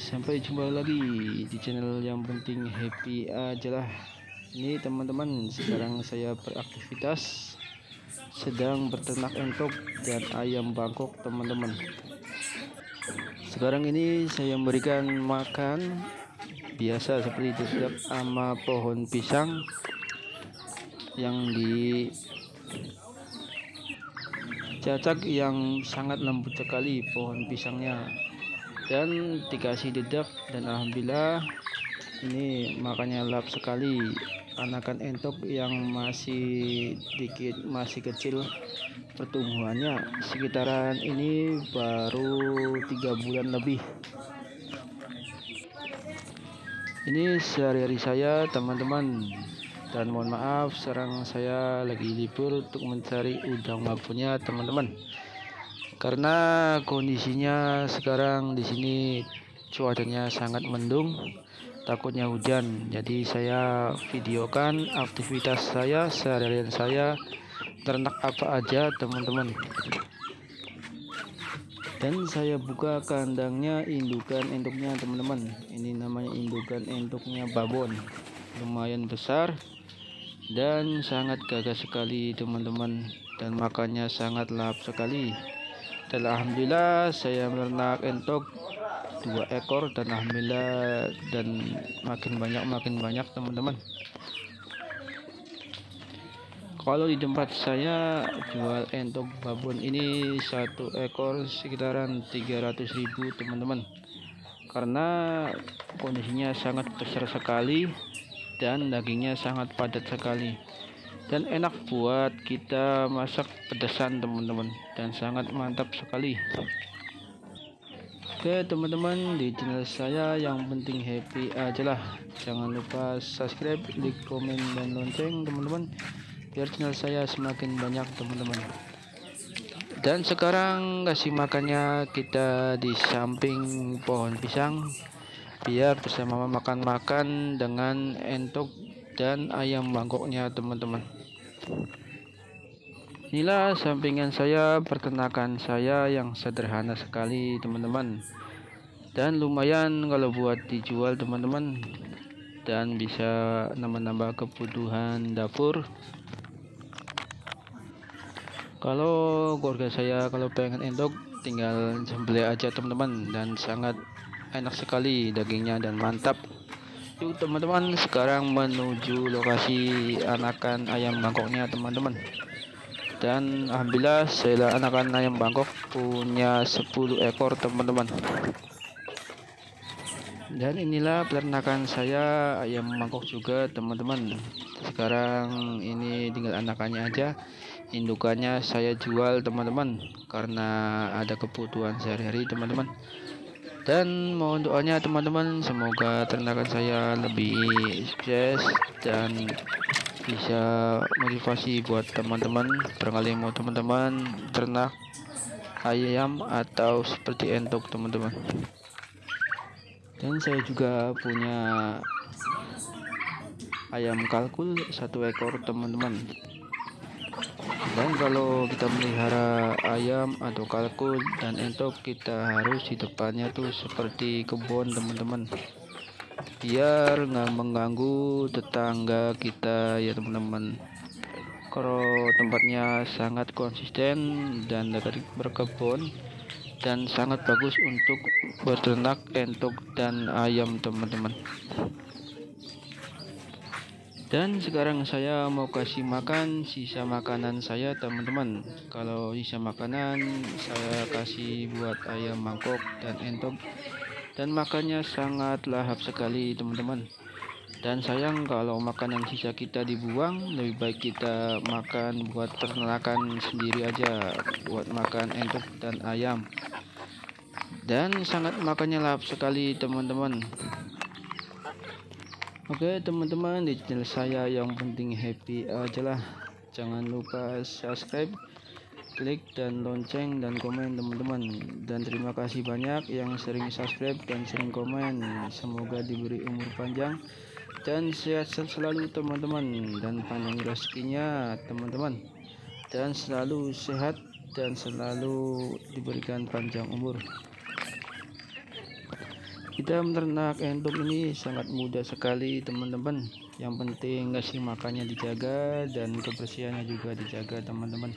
Sampai jumpa lagi di channel yang penting happy aja lah. Ini teman-teman, sekarang saya beraktivitas sedang beternak entok dan ayam bangkok teman-teman. Sekarang ini saya memberikan makan biasa seperti itu sama pohon pisang yang dicacak yang sangat lembut sekali pohon pisangnya, dan dikasih dedak, dan alhamdulillah ini makannya lahap sekali. Anakan entok yang masih dikit, masih kecil pertumbuhannya, sekitaran ini baru 3 bulan lebih. Ini sehari-hari saya teman-teman, dan mohon maaf sekarang saya lagi libur untuk mencari udang mampunya teman-teman, karena kondisinya sekarang di sini cuacanya sangat mendung, takutnya hujan. Jadi saya videokan aktivitas saya sehari-hari, saya ternak apa aja teman-teman. Dan saya buka kandangnya indukan entuknya teman-teman. Ini namanya indukan entuknya babon, lumayan besar dan sangat gagah sekali teman-teman, dan makannya sangat lahap sekali. Dan alhamdulillah saya meternak entok 2 ekor, dan alhamdulillah dan makin banyak teman-teman. Kalau di tempat saya jual entok babon ini 1 ekor sekitaran 300.000 teman-teman, karena kondisinya sangat besar sekali dan dagingnya sangat padat sekali dan enak buat kita masak pedasan teman-teman, dan sangat mantap sekali. Oke teman-teman, di channel saya yang penting happy aja lah. Jangan lupa subscribe, like, komen, dan lonceng teman-teman, biar channel saya semakin banyak teman-teman. Dan sekarang kasih makannya kita di samping pohon pisang, biar bersama makan-makan dengan entok dan ayam bangkoknya teman-teman. Inilah sampingan saya, peternakan saya yang sederhana sekali teman-teman, dan lumayan kalau buat dijual teman-teman, dan bisa nambah-nambah kebutuhan dapur. Kalau keluarga saya kalau pengen entok tinggal sembelih aja teman-teman, dan sangat enak sekali dagingnya dan mantap. Yuk teman-teman, sekarang menuju lokasi anakan ayam bangkoknya teman-teman. Dan alhamdulillah saya anakan ayam bangkok punya 10 ekor teman-teman. Dan inilah peternakan saya ayam bangkok juga teman-teman. Sekarang ini tinggal anakannya aja, indukannya saya jual teman-teman karena ada kebutuhan sehari-hari teman-teman. Dan mohon doanya teman-teman, semoga ternakan saya lebih sukses dan bisa motivasi buat teman-teman barangkali mau teman-teman ternak ayam atau seperti entok teman-teman. Dan saya juga punya ayam kalkul 1 ekor teman-teman. Dan kalau kita melihara ayam atau kalkul dan entok, kita harus di depannya tuh seperti kebun teman-teman, biar nggak mengganggu tetangga kita ya teman-teman. Kalau tempatnya sangat konsisten dan dekat berkebun, dan sangat bagus untuk beternak entok dan ayam teman-teman. Dan sekarang saya mau kasih makan sisa makanan saya teman-teman. Kalau sisa makanan saya kasih buat ayam bangkok dan entok, dan makannya sangat lahap sekali teman-teman. Dan sayang kalau makanan sisa kita dibuang, lebih baik kita makan buat peternakan sendiri aja, buat makan entok dan ayam. Dan sangat makannya lahap sekali teman-teman. Oke teman-teman, di channel saya yang penting happy aja lah. Jangan lupa subscribe, klik, dan lonceng, dan komen teman-teman. Dan terima kasih banyak yang sering subscribe dan sering komen. Semoga diberi umur panjang dan sehat selalu teman-teman, dan panjang rezekinya teman-teman, dan selalu sehat dan selalu diberikan panjang umur. Kita menernak entok ini sangat mudah sekali teman-teman. Yang penting ngasih makannya dijaga dan kebersihannya juga dijaga teman-teman.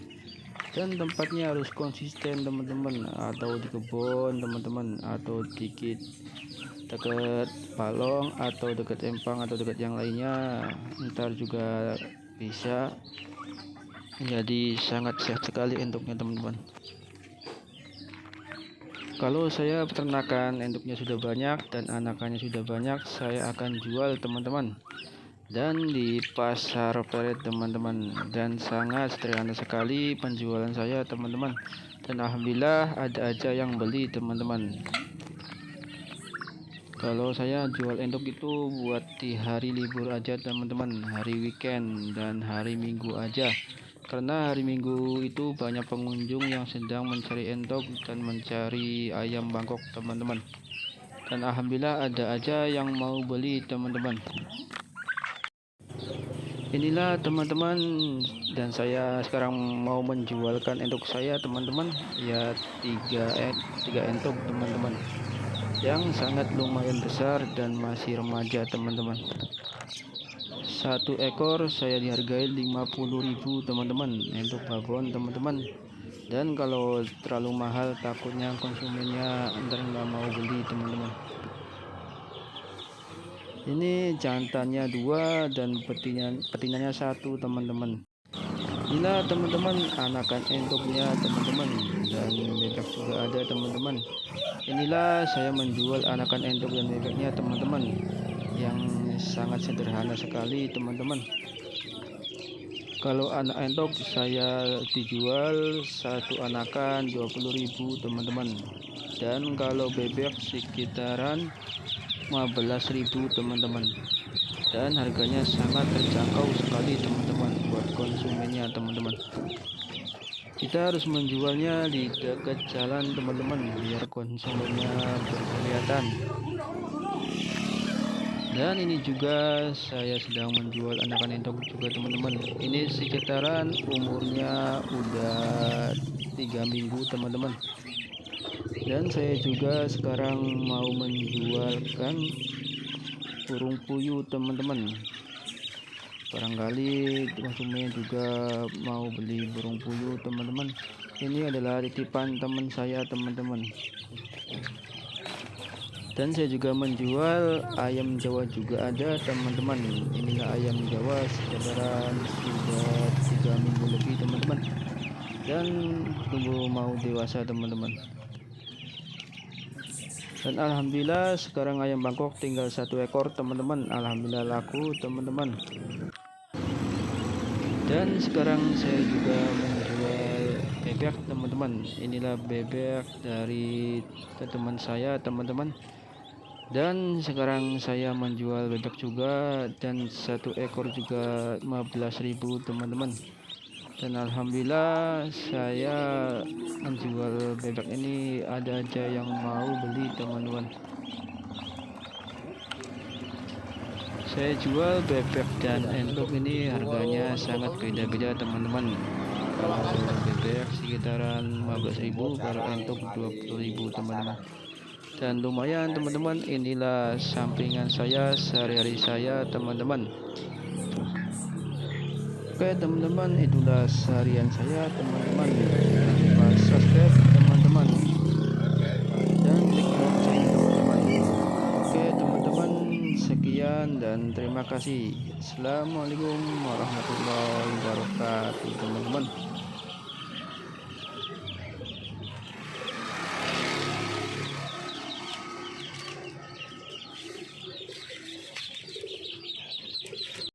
Dan tempatnya harus konsisten teman-teman, atau di kebun teman-teman, atau dikit dekat balong atau dekat empang atau dekat yang lainnya, ntar juga bisa menjadi sangat sehat sekali entuknya teman-teman. Kalau saya peternakan entuknya sudah banyak dan anakannya sudah banyak, saya akan jual teman-teman, dan di pasar pelet teman-teman, dan sangat sederhana sekali penjualan saya teman-teman, dan alhamdulillah ada aja yang beli teman-teman. Kalau saya jual entok itu buat di hari libur aja teman-teman, hari weekend dan hari minggu aja, karena hari minggu itu banyak pengunjung yang sedang mencari entok dan mencari ayam Bangkok teman-teman, dan alhamdulillah ada aja yang mau beli teman-teman. Inilah teman-teman, dan saya sekarang mau menjualkan entok saya teman-teman, ya tiga entok teman-teman, yang sangat lumayan besar dan masih remaja teman-teman. Satu ekor saya dihargai 50.000 teman-teman untuk babon teman-teman, dan kalau terlalu mahal takutnya konsumennya ntar nggak mau beli teman-teman. Ini jantannya 2 dan betinanya 1 teman-teman. Inilah teman-teman anakan entuknya teman-teman, dan bebek juga ada teman-teman. Inilah saya menjual anakan entok dan bebeknya teman-teman, yang sangat sederhana sekali teman-teman. Kalau anak entok saya dijual satu anakan 20.000 teman-teman, dan kalau bebek sekitaran 15.000 teman-teman, dan harganya sangat terjangkau sekali teman-teman buat konsumennya teman-teman. Kita harus menjualnya di dekat jalan teman-teman biar konsumennya berkelihatan. Dan ini juga saya sedang menjual anakan entok juga teman-teman. Ini sekitaran umurnya udah 3 minggu teman-teman. Dan saya juga sekarang mau menjualkan burung puyuh teman-teman. Barangkali konsumen juga mau beli burung puyuh teman-teman. Ini adalah titipan teman saya teman-teman. Dan saya juga menjual ayam Jawa juga ada teman-teman. Inilah ayam Jawa sekitaran sudah 3 minggu lebih teman-teman, dan tunggu mau dewasa teman-teman. Dan alhamdulillah sekarang ayam Bangkok tinggal 1 ekor teman-teman. Alhamdulillah laku teman-teman. Dan sekarang saya juga menjual bebek teman-teman. Inilah bebek dari teman saya teman-teman, dan sekarang saya menjual bebek juga, dan 1 ekor juga 15.000 teman-teman. Dan alhamdulillah saya menjual bebek ini ada aja yang mau beli teman-teman. Saya jual bebek dan entok ini harganya sangat beda-beda teman-teman. Kalau bebek sekitaran 15.000, kalau entok 20.000 teman-teman. Dan lumayan teman-teman, inilah sampingan saya sehari-hari saya teman-teman. Oke teman-teman, itulah seharian saya teman-teman. Jangan lupa subscribe teman-teman, dan klik lonceng teman-teman. Oke teman-teman, sekian dan terima kasih. Assalamualaikum warahmatullahi wabarakatuh teman-teman.